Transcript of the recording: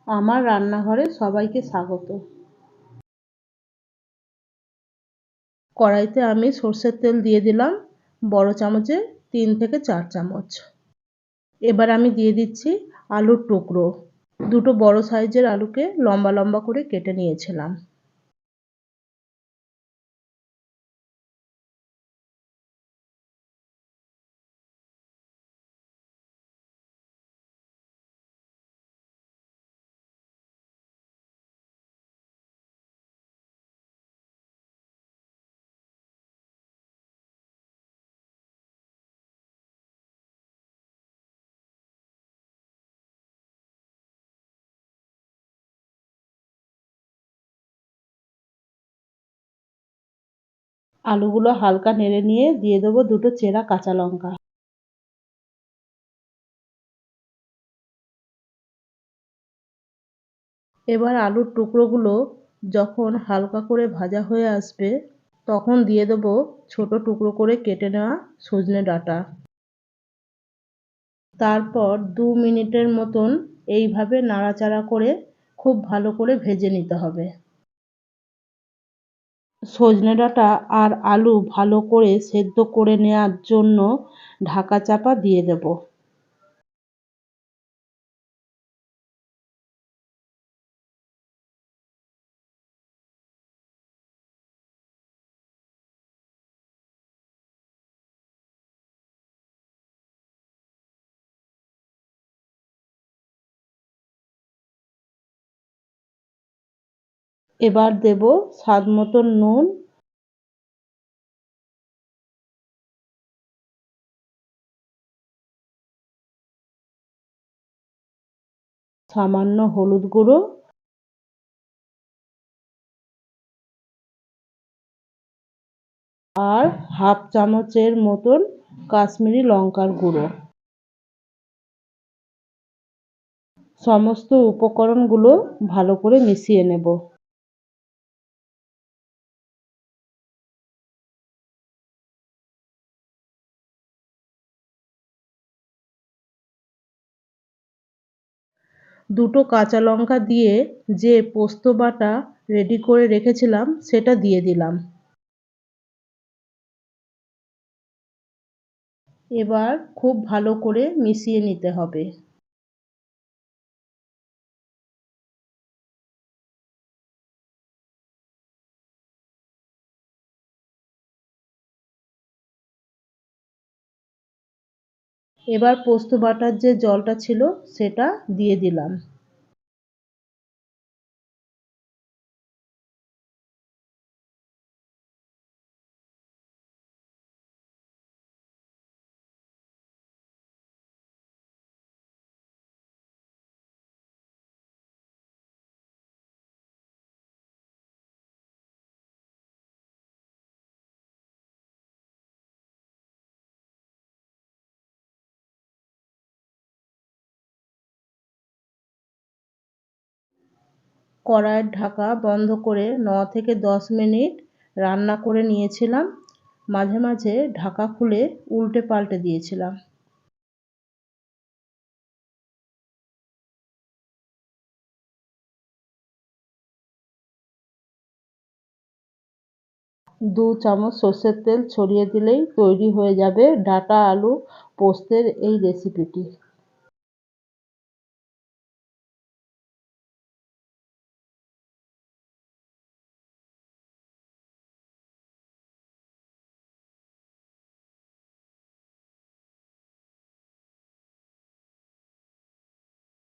আমার রান্নাঘরে সবাইকে স্বাগত। কড়াইতে আমি সর্ষের তেল দিয়ে দিলাম বড় চামচে 3 থেকে 4 চামচ। এবার আমি দিয়ে দিচ্ছি আলুর টুকরো। দুটো বড় সাইজের আলুকে লম্বা লম্বা করে কেটে নিয়েছিলাম। আলুগুলো হালকা নেড়ে নিয়ে দিয়ে দেবো দুটো চেরা কাঁচা লঙ্কা। এবার আলুর টুকরোগুলো যখন হালকা করে ভাজা হয়ে আসবে তখন দিয়ে দেবো ছোট টুকরো করে কেটে নেওয়া সজনে ডাঁটা। তারপর 2 মিনিটের মতন এইভাবে নাড়াচাড়া করে খুব ভালো করে ভেজে নিতে হবে। সজনে ডাঁটা আর আলু ভালো করে সেদ্ধ করে নেওয়ার জন্য ঢাকা চাপা দিয়ে দেব। এবার দেব স্বাদ মতন নুন, সামান্য হলুদ গুঁড়ো আর হাফ চামচের মতন কাশ্মীরি লঙ্কার গুঁড়ো। সমস্ত উপকরণগুলো ভালো করে মিশিয়ে নেব। দুটো কাঁচা লঙ্কা দিয়ে যে পোস্ত বাটা রেডি করে রেখেছিলাম সেটা দিয়ে দিলাম। এবার খুব ভালো করে মিশিয়ে নিতে হবে। এবার পোস্ত বাটার যে জলটা ছিল সেটা দিয়ে দিলাম। কড়াইয়ের ঢাকা বন্ধ করে 9 থেকে 10 মিনিট রান্না করে নিয়েছিলাম। মাঝে মাঝে ঢাকা খুলে উল্টে পাল্টে দিয়েছিলাম। 2 চামচ সর্ষের তেল ছড়িয়ে দিলেই তৈরি হয়ে যাবে ডাঁটা আলু পোস্তের এই রেসিপিটি।